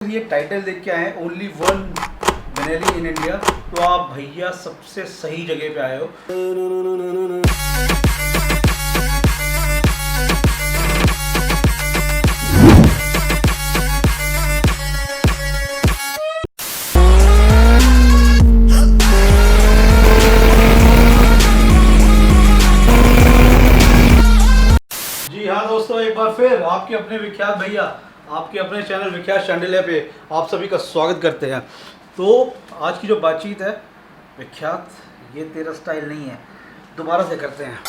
ये टाइटल देख के आए only one Benelli in India, तो आप भैया सबसे सही जगह पे आए हो। जी हाँ दोस्तों, एक बार फिर आपके अपने विख्यात भैया आपके अपने चैनल विख्यात शांडिल्या पे आप सभी का स्वागत करते हैं। तो आज की जो बातचीत है, विख्यात ये तेरा स्टाइल नहीं है, दोबारा से करते हैं।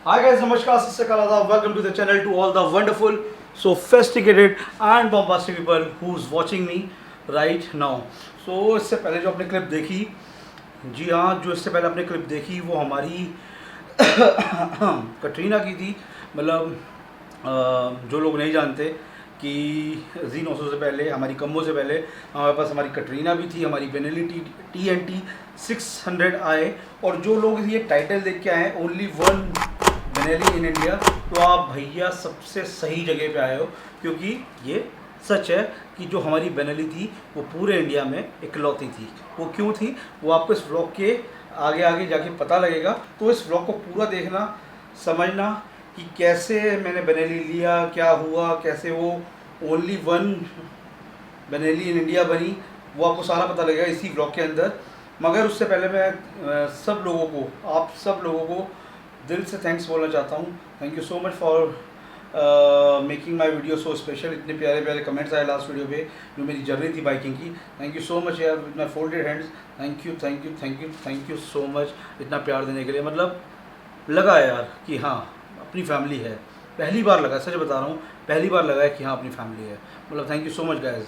हाय गाइस, नमस्कार, सत श्री अकाल, आदाब, welcome to the channel, to all the wonderful sophisticated and bombastic people who is watching me right now. So इससे पहले जो आपने क्लिप देखी, जी हाँ, जो इससे पहले आपने क्लिप देखी वो हमारी कटरीना की थी। मतलब जो लोग नहीं जानते कि जी900 से पहले, हमारी कम्बो से पहले हमारे पास हमारी कटरीना भी थी, हमारी बेनेली TNT 600 आए। और जो लोग ये टाइटल देख के आए only one Benelli in India, तो आप भैया सबसे सही जगह पे आए हो, क्योंकि ये सच है कि जो हमारी बेनेली थी वो पूरे इंडिया में इकलौती थी। वो क्यों थी वो आपको इस व्लॉग के आगे आगे जाके पता लगेगा। तो इस व्लॉग को पूरा देखना, समझना कि कैसे मैंने बेनेली लिया, क्या हुआ, कैसे वो only one Benelli in India बनी, वो आपको सारा पता लगेगा इसी व्लॉग के अंदर। मगर उससे पहले मैं सब लोगों को, आप सब लोगों को दिल से थैंक्स बोलना चाहता हूँ। Thank you so much for making my video so special. इतने प्यारे प्यारे कमेंट्स आए लास्ट वीडियो पे, जो मेरी जर्नी थी बाइकिंग की। थैंक यू सो मच यार, with my folded hands, thank you thank you thank you thank you so much इतना प्यार देने के लिए। मतलब लगा यार कि हाँ अपनी फैमिली है, पहली बार लगा, सच बता रहा हूँ, पहली बार लगा है कि हाँ अपनी फैमिली है। मतलब thank you so much guys,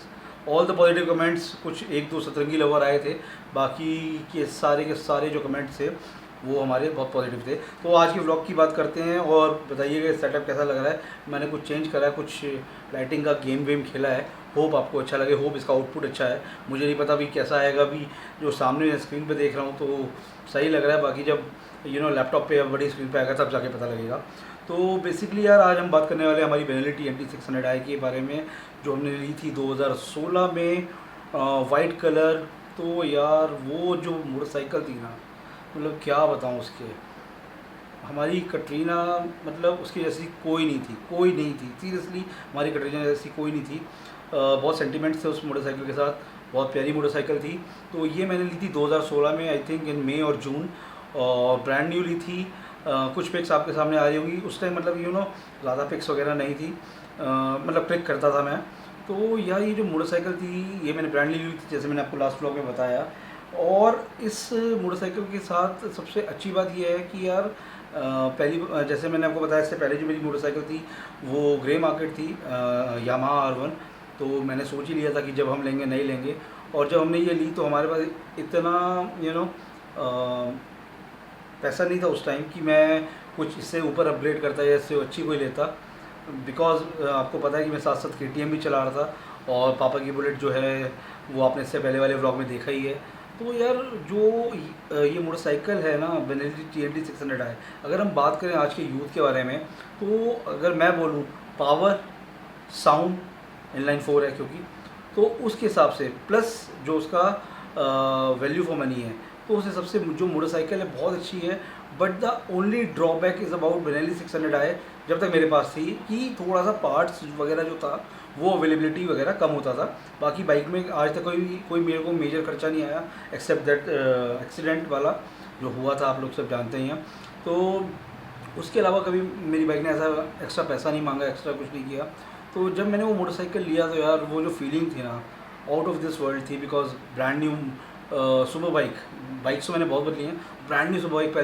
all the positive comments. कुछ एक दो सतरंगी लवर आए थे, बाकी के सारे जो कमेंट्स थे वो हमारे बहुत पॉजिटिव थे। तो आज के व्लॉग की बात करते हैं और बताइएगा सेटअप कैसा लग रहा है। मैंने कुछ चेंज करा है, कुछ लाइटिंग का गेम वेम खेला है। होप आपको अच्छा लगे, होप इसका आउटपुट अच्छा है। मुझे नहीं पता भी कैसा आएगा, भी जो सामने स्क्रीन पे देख रहा हूँ तो सही लग रहा है, बाकी जब लैपटॉप पे बड़ी स्क्रीन पे आएगा तब जाके पता लगेगा। तो बेसिकली यार आज हम बात करने वाले हैं हमारी बेनेली TNT 600i के बारे में, जो हमने ली थी 2016 में, वाइट कलर। तो यार वो जो मोटरसाइकिल थी ना, मतलब क्या बताऊँ उसके, हमारी कटरीना मतलब उसकी जैसी कोई नहीं थी सीरियसली, हमारी कटरीना जैसी कोई नहीं थी। बहुत सेंटिमेंट्स थे उस मोटरसाइकिल के साथ, बहुत प्यारी मोटरसाइकिल थी। तो ये मैंने ली थी 2016 में, आई थिंक इन मई और जून, और ब्रांड न्यू ली थी। कुछ पिक्स आपके सामने आ रही होंगी उस टाइम, मतलब ज़्यादा पिक्स वगैरह नहीं थी, मतलब क्लिक करता था मैं। तो यार ये जो मोटरसाइकिल थी ये मैंने ब्रांड न्यू ली थी, जैसे मैंने आपको लास्ट व्लॉग में बताया। और इस मोटरसाइकिल के साथ सबसे अच्छी बात यह है कि यार पहली, जैसे मैंने आपको बताया, इससे पहले जो मेरी मोटरसाइकिल थी वो ग्रे मार्केट थी, यामाहा R1। तो मैंने सोच ही लिया था कि जब हम लेंगे नहीं लेंगे, और जब हमने ये ली तो हमारे पास इतना पैसा नहीं था उस टाइम कि मैं कुछ इससे ऊपर अपग्रेड करता या इससे अच्छी कोई लेता। बिकॉज आपको पता है कि मैं साथ साथ KTM भी चला रहा था, और पापा की बुलेट जो है वो आपने इससे पहले वाले व्लॉग में देखा ही है। तो यार जो ये मोटरसाइकिल है ना, बेनेली TNT 600i, अगर हम बात करें आज के यूथ के बारे में, तो अगर मैं बोलूँ पावर, साउंड, इनलाइन 4 है क्योंकि, तो उसके हिसाब से प्लस जो उसका वैल्यू फॉर मनी है, तो उस हिसाब से जो मोटरसाइकिल है बहुत अच्छी है। But the only drawback is about Benelli 600i, जब तक मेरे पास थी, कि थोड़ा सा पार्ट्स वगैरह जो था वो अवेलेबिलिटी वगैरह कम होता था। बाकी बाइक में आज तक कोई मेरे को मेजर खर्चा नहीं आया, एक्सेप्ट दैट एक्सीडेंट वाला जो हुआ था, आप लोग सब जानते ही हैं। तो उसके अलावा कभी मेरी बाइक ने ऐसा एक्स्ट्रा पैसा नहीं मांगा, एक्स्ट्रा कुछ नहीं किया। तो जब मैंने वो मोटरसाइकिल लिया तो यार वो जो फीलिंग थी ना, आउट ऑफ दिस वर्ल्ड थी। Because brand new super bikes तो मैंने बहुत बदली हैं, ब्रांड न्यू सुपर बाइक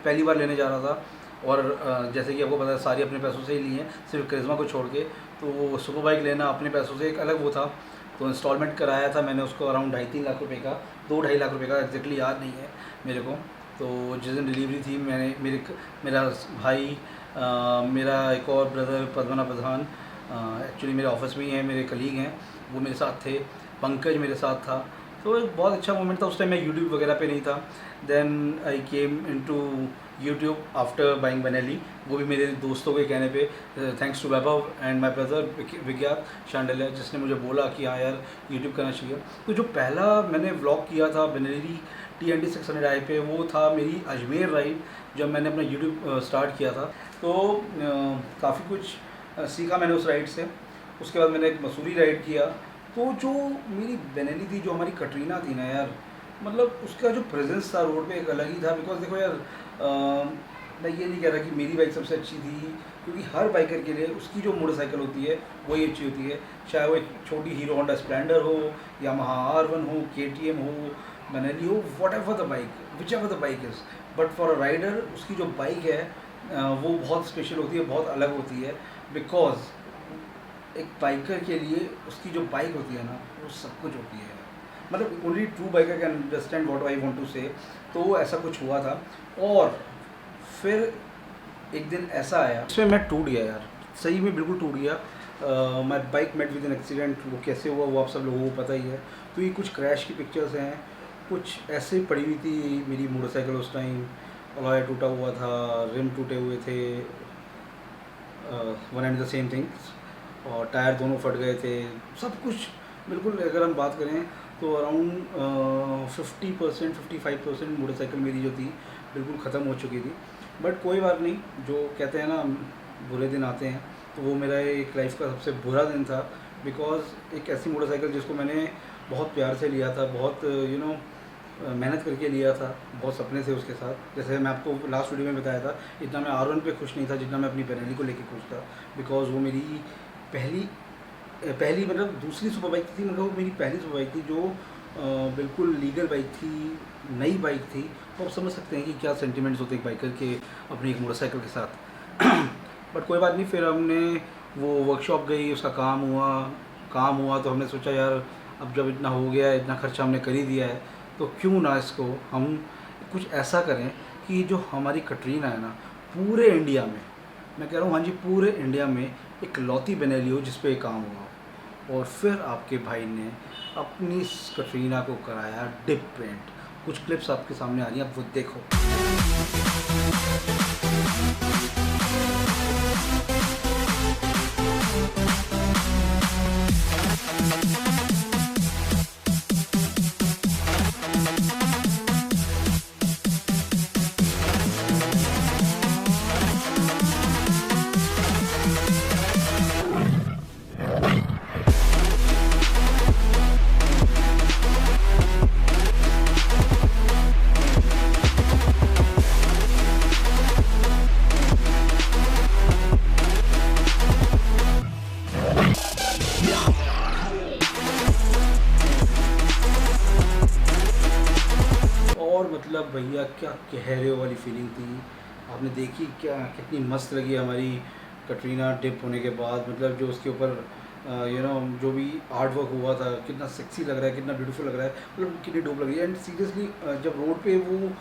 पहली बार लेने जा रहा था। और जैसे कि आपको पता है सारी अपने पैसों से ही ली हैं, सिर्फ करिश्मा को छोड़ के। तो सुपर बाइक लेना अपने पैसों से एक अलग वो था। तो इंस्टॉलमेंट कराया था मैंने उसको अराउंड 2.5-3 लाख रुपए का, 2-2.5 लाख रुपए का, एग्जैक्टली याद नहीं है मेरे को। तो जिस दिन डिलीवरी थी, मेरा भाई, मेरा एक और ब्रदर पद्मना प्रधान, एक्चुअली मेरे ऑफिस में ही है, मेरे कलीग हैं, वो मेरे साथ थे, पंकज मेरे साथ था। तो एक बहुत अच्छा मोमेंट था। उस टाइम मैं यूट्यूब वगैरह पे नहीं था। Then I came into YouTube after buying Benelli, वो भी मेरे दोस्तों के कहने पे, thanks to Vaibhav and my brother Vigyat Shandilya, जिसने मुझे बोला कि हाँ यार यूट्यूब करना चाहिए। तो जो पहला मैंने व्लॉग किया था बेनेली TNT 600i पे, वो था मेरी अजमेर राइड, जब मैंने अपना यूट्यूब स्टार्ट किया था। तो काफ़ी कुछ सीखा मैंने उस राइड से। उसके बाद मैंने एक मसूरी राइड किया। तो जो मेरी बेनेली थी, जो हमारी कटरीना थी ना यार, मतलब उसका जो प्रेजेंस था रोड पे एक अलग ही था। बिकॉज देखो यार, मैं ये नहीं कह रहा कि मेरी बाइक सबसे अच्छी थी, क्योंकि हर बाइकर के लिए उसकी जो मोटरसाइकिल होती है वही अच्छी होती है। चाहे वो एक छोटी हीरो होंडा स्प्लेंडर हो, यामाहा R1 हो, KTM हो, बेनेली हो, whatever the bike, whichever the bike is, but for a rider उसकी जो बाइक है वो बहुत स्पेशल होती है, बहुत अलग होती है। बिकॉज एक बाइकर के लिए उसकी जो बाइक होती है ना, वो सब कुछ होती है। मतलब only true biker can understand what I want to say. तो ऐसा कुछ हुआ था। और फिर एक दिन ऐसा आया इसमें मैं टूट गया यार, सही में बिल्कुल टूट गया। My bike met with an accident. वो कैसे हुआ वो आप सब लोगों को पता ही है। तो ये कुछ क्रैश की पिक्चर्स हैं, कुछ ऐसे पड़ी हुई थी मेरी मोटरसाइकिल उस टाइम। अलॉय टूटा हुआ था, रिम टूटे हुए थे, one and the same things, और टायर दोनों फट गए थे, सब कुछ बिल्कुल। अगर हम बात करें तो अराउंड 50% 55% मोटरसाइकिल मेरी जो थी बिल्कुल ख़त्म हो चुकी थी। बट कोई बात नहीं, जो कहते हैं ना बुरे दिन आते हैं, तो वो मेरा एक लाइफ का सबसे बुरा दिन था। बिकॉज एक ऐसी मोटरसाइकिल जिसको मैंने बहुत प्यार से लिया था, बहुत मेहनत करके लिया था, बहुत सपने थे उसके साथ। जैसे मैं आपको लास्ट वीडियो में बताया था, इतना मैं R1 पे खुश नहीं था जितना मैं अपनी बेनेली को लेके खुश था। बिकॉज वो मेरी पहली मतलब दूसरी सुपर बाइक थी, मतलब वो मेरी पहली सुपर बाइक थी, जो बिल्कुल लीगल बाइक थी, नई बाइक थी। तो आप समझ सकते हैं कि क्या सेंटिमेंट्स होते हैं एक बाइकर के अपनी एक मोटरसाइकिल के साथ। बट कोई बात नहीं, फिर हमने वो वर्कशॉप गई, उसका काम हुआ तो हमने सोचा यार अब जब इतना हो गया है, इतना खर्चा हमने कर ही दिया है, तो क्यों ना इसको हम कुछ ऐसा करें कि जो हमारी कटरीना है ना, पूरे इंडिया में, मैं कह रहा हूँ हाँ जी, पूरे इंडिया में एक लौती बेनेली हो जिस पे काम हुआ। और फिर आपके भाई ने अपनी कटरीना को कराया डिप पेंट। कुछ क्लिप्स आपके सामने आ रही हैं, आप वो देखो। और मतलब भैया क्या कहरे वाली फीलिंग थी, आपने देखी क्या, कितनी मस्त लगी हमारी कटरीना डिप होने के बाद। मतलब जो उसके ऊपर जो भी आर्ट वर्क हुआ था, कितना सेक्सी लग रहा है, कितना ब्यूटीफुल लग रहा है, मतलब कितनी डोप लग रही है। एंड सीरियसली जब रोड पे वो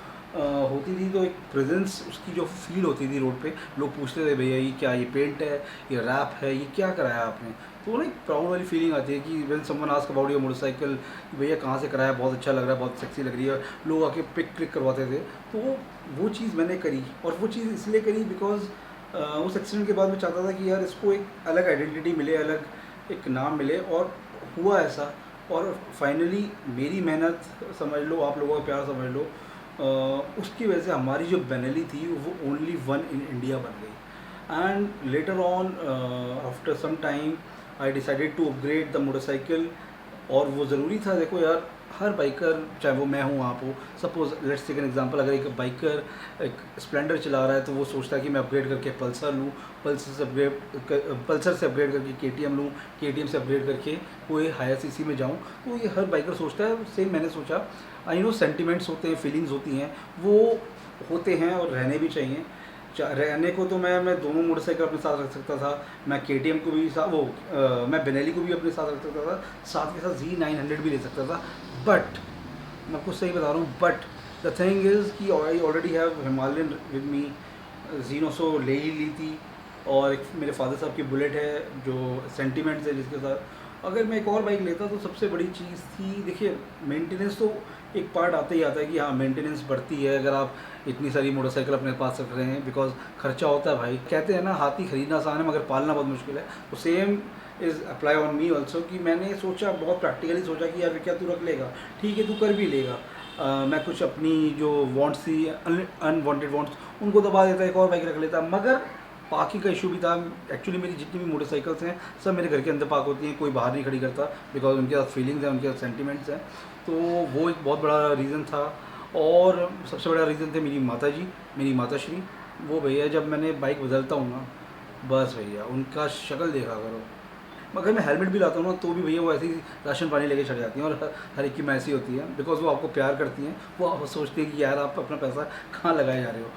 होती थी तो एक प्रेजेंस उसकी जो फील होती थी रोड पे, लोग पूछते थे भैया ये क्या, ये पेंट है, ये रैप है, ये क्या कराया आपने। तो ना एक प्राउड वाली फीलिंग आती है कि when someone ask about your motorcycle, भैया कहाँ से कराया, बहुत अच्छा लग रहा है, बहुत सेक्सी लग रही है, लोग आके पिक क्लिक करवाते थे। तो वो चीज़ मैंने करी, और वो चीज़ इसलिए करी बिकॉज उस एक्सीडेंट के बाद मैं चाहता था कि यार इसको एक अलग आइडेंटिटी मिले, अलग एक नाम मिले। और हुआ ऐसा, और फाइनली मेरी मेहनत समझ लो, आप लोगों का प्यार समझ लो, उसकी वजह से हमारी जो बेनेली थी वो ओनली वन इन इंडिया बन गई। And later on after some time I decided to upgrade the motorcycle. और वो ज़रूरी था, देखो यार हर बाइकर, चाहे वो मैं हूँ आप हो, suppose let's take an example, अगर एक बाइकर एक स्प्लेंडर चला रहा है तो वो सोचता है कि मैं अपग्रेड करके पल्सर लूँ, पल्सर से अपग्रेड करके KTM लूँ, KTM से अपग्रेड करके कोई हायर CC में जाऊँ। तो ये हर बाइकर सोचता है, सेम मैंने सोचा। आई नो सेंटिमेंट्स होते हैं, फीलिंग्स होती हैं, वो होते हैं और रहने भी चाहिए। रहने को तो मैं दोनों मोटरसाइकिल अपने साथ रख सकता था, मैं KTM को भी साथ मैं बेनेली को भी अपने साथ रख सकता था, साथ के साथ Z900 भी ले सकता था। बट मैं आपको सही बता रहा हूँ, बट द थिंग इज़ कि I already have Himalayan with me, Z900 ले ही ली थी, और एक मेरे फादर साहब की बुलेट है जो सेंटिमेंट्स है जिसके साथ, अगर मैं एक और बाइक लेता तो सबसे बड़ी चीज़ थी, देखिए मेंटेनेंस तो एक पार्ट आता ही आता है कि हाँ मेंटेनेंस बढ़ती है अगर आप इतनी सारी मोटरसाइकिल अपने पास रख रहे हैं, बिकॉज खर्चा होता है भाई। कहते हैं ना हाथी खरीदना आसान है मगर पालना बहुत मुश्किल है, तो same is apply on me also कि मैंने सोचा, बहुत प्रैक्टिकली सोचा कि यार क्या तू रख लेगा, ठीक है तू कर भी लेगा। मैं कुछ अपनी जो वांट्स थी, अनवांटेड वांट्स, उनको दबा देता, एक और बाइक रख लेता। मगर पार्किंग का इशू भी था। एक्चुअली मेरी जितनी भी मोटरसाइकिल्स हैं सब मेरे घर के अंदर पार्क होती हैं, कोई बाहर नहीं खड़ी करता, बिकॉज उनके साथ फीलिंग्स हैं, उनके साथ सेंटिमेंट्स हैं। तो वो एक बहुत बड़ा रीज़न था। और सबसे बड़ा रीज़न थे मेरी माता जी, मेरी माताश्री। वो भैया जब मैंने बाइक बदलता हूँ ना, बस भैया उनका शक्ल देखा करो। मगर मैं हेलमेट भी लाता हूँ ना तो भी भैया वो ऐसे ही राशन पानी लेके चढ़ जाती हैं, और हर एक की मैसी होती है, बिकॉज वो आपको प्यार करती हैं। वो आप सोचती हैं कि यार आप अपना पैसा कहाँ लगाए जा रहे हो।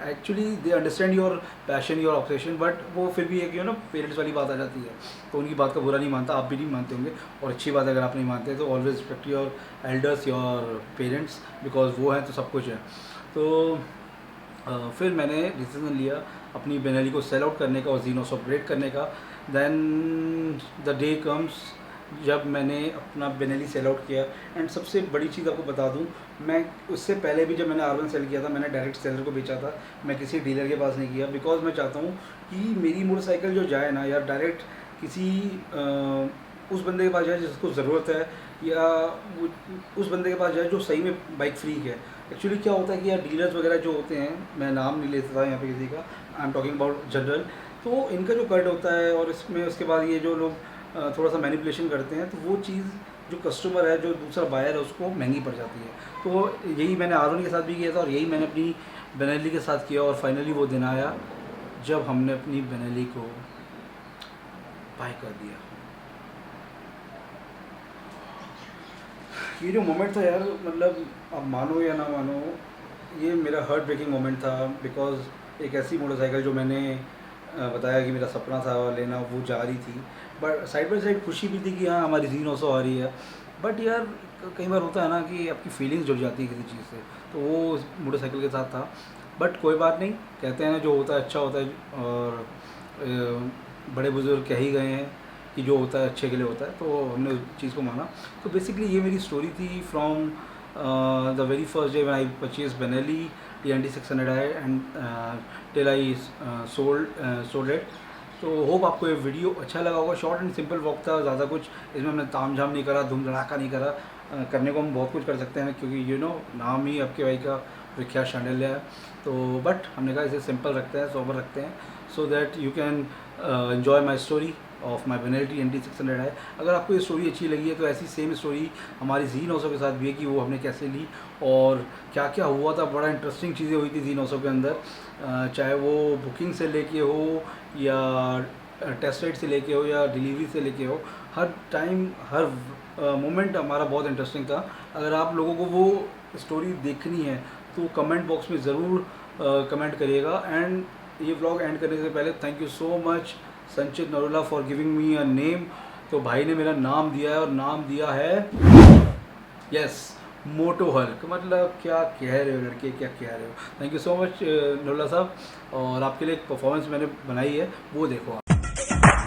Actually they understand your passion, your obsession, but वो फिर भी एक पेरेंट्स वाली बात आ जाती है, तो उनकी बात का बुरा नहीं मानता, आप भी नहीं मानते होंगे। और अच्छी बात है अगर आप नहीं मानते तो always respect your elders, your parents, because वो हैं तो सब कुछ है। तो फिर मैंने डिसीजन लिया अपनी बेनेली को सेल आउट करने का और जीनोस अपग्रेड करने का। देन द डे कम्स जब मैंने अपना बेनेली सेल आउट किया। एंड सबसे बड़ी चीज़ आपको बता दूं, मैं उससे पहले भी जब मैंने R1 सेल किया था, मैंने डायरेक्ट सेलर को बेचा था, मैं किसी डीलर के पास नहीं किया, बिकॉज मैं चाहता हूँ कि मेरी मोटरसाइकिल जो जाए ना यार डायरेक्ट किसी उस बंदे के पास जाए जिसको ज़रूरत है, या उस बंदे के पास जाए जो सही में बाइक फ्री है। एक्चुअली क्या होता है कि यार डीलर्स वगैरह जो होते हैं, मैं नाम नहीं ले सकता यहाँ पे किसी का, I am talking about general, तो इनका जो कट होता है और इसमें उसके बाद ये जो लोग थोड़ा सा मैनिपुलेशन करते हैं, तो वो चीज़ जो कस्टमर है, जो दूसरा बायर है, उसको महंगी पड़ जाती है। तो यही मैंने R1 के साथ भी किया था और यही मैंने अपनी बेनेली के साथ किया। और फाइनली वो दिन आया जब हमने अपनी बेनेली को बाय कर दिया। ये जो मोमेंट था यार, मतलब आप मानो या ना मानो, ये मेरा हार्ट ब्रेकिंग मोमेंट था, बिकॉज एक ऐसी मोटरसाइकिल जो मैंने बताया कि मेरा सपना था लेना, वो जा रही थी। बट साइड बाई साइड खुशी भी थी कि हाँ हमारी जीनोसो आ रही है। बट यार कई बार होता है ना कि आपकी फीलिंग्स जुड़ जाती है किसी चीज़ से, तो वो मोटरसाइकिल के साथ था। बट कोई बात नहीं, कहते हैं ना जो होता है अच्छा होता है, और बड़े बुजुर्ग कह ही गए हैं कि जो होता है अच्छे के लिए होता है, तो हमने उस चीज़ को माना। तो बेसिकली ये मेरी स्टोरी थी from the very first day when I purchase Benelli TNT 600i and till I sold it. तो होप आपको ये वीडियो अच्छा लगा होगा। शॉर्ट एंड सिंपल वॉक था, ज़्यादा कुछ इसमें हमने ताम झाम नहीं करा, धूम धड़ाका नहीं करा। करने को हम बहुत कुछ कर सकते हैं क्योंकि नाम ही आपके भाई का विख्यात चैनल है। तो बट हमने कहा इसे सिंपल रखते हैं, सोबर रखते हैं, so that you can enjoy my story of my Benelli TNT 600i। अगर आपको ये स्टोरी अच्छी लगी है तो ऐसी सेम स्टोरी हमारी जीनोसो के साथ भी है कि वो हमने कैसे ली और क्या क्या हुआ था। बड़ा इंटरेस्टिंग चीज़ें हुई थी जीनोसो के अंदर, चाहे वो बुकिंग से लेके हो या टेस्ट राइड से लेके हो या डिलीवरी से लेके हो, हर टाइम हर मोमेंट हमारा बहुत इंटरेस्टिंग था। अगर आप लोगों को वो स्टोरी देखनी है तो कमेंट बॉक्स में ज़रूर कमेंट करिएगा। एंड ये व्लॉग एंड करने से पहले थैंक यू सो मच संचित Narola for giving me a name. तो भाई ने मेरा नाम दिया है और नाम दिया है यस मोटो हल्क। मतलब क्या कह रहे हो लड़के, क्या कह रहे हो। Thank you so much Narola साहब, और आपके लिए एक परफॉर्मेंस मैंने बनाई है, वो देखो आप।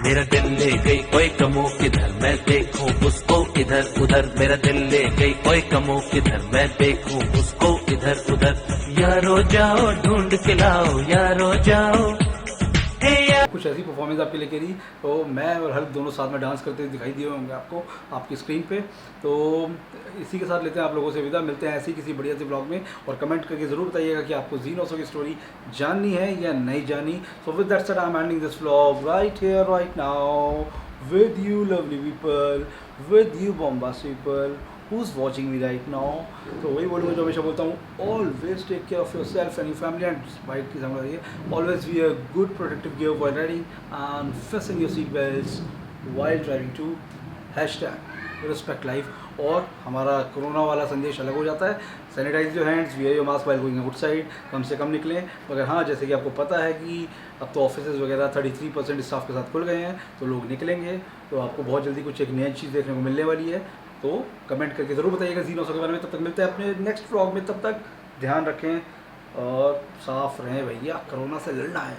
मेरा दिल ले गई कोई कमो किधर, मैं देखूं उसको इधर उधर। मेरा दिल ले गई कोई कमो किधर, मैं देखूं उसको इधर उधर। यारो जाओ ढूंढ के लाओ, यारो जाओ। कुछ ऐसी परफॉर्मेंस आपके लिए करी, तो मैं और हल्क दोनों साथ में डांस करते हुए दिखाई दिए होंगे आपको आपकी स्क्रीन पे। तो इसी के साथ लेते हैं आप लोगों से विदा, मिलते हैं ऐसे ही किसी बढ़िया से ब्लॉग में। और कमेंट करके ज़रूर बताइएगा कि आपको जीनोसो की स्टोरी जाननी है या नहीं जाननी। So with that said I am ending this vlog right here right now with you lovely people, with you bombastic people who's watching me right now। तो वही बोलूँगा जो हमेशा बोलता हूँ, always take care of yourself and your family and bike की समझ रही है, always wear good protective gear while riding and fasten your seat belts while driving too। #respect life। और हमारा कोरोना वाला संदेश अलग हो जाता है, sanitise your hands, wear your mask while going outside, कम से कम निकलें। मगर हाँ, जैसे कि आपको पता है कि अब तो ऑफिस वगैरह 33% स्टाफ के साथ खुल गए हैं, तो लोग निकलेंगे, तो आपको बहुत जल्दी कुछ एक नई चीज़ देखने को मिलने वाली है। तो कमेंट करके ज़रूर बताइएगा जीनोसो के बारे में। तब तक मिलते हैं अपने नेक्स्ट व्लॉग में, तब तक ध्यान रखें और साफ रहें भैया, कोरोना से लड़ना है।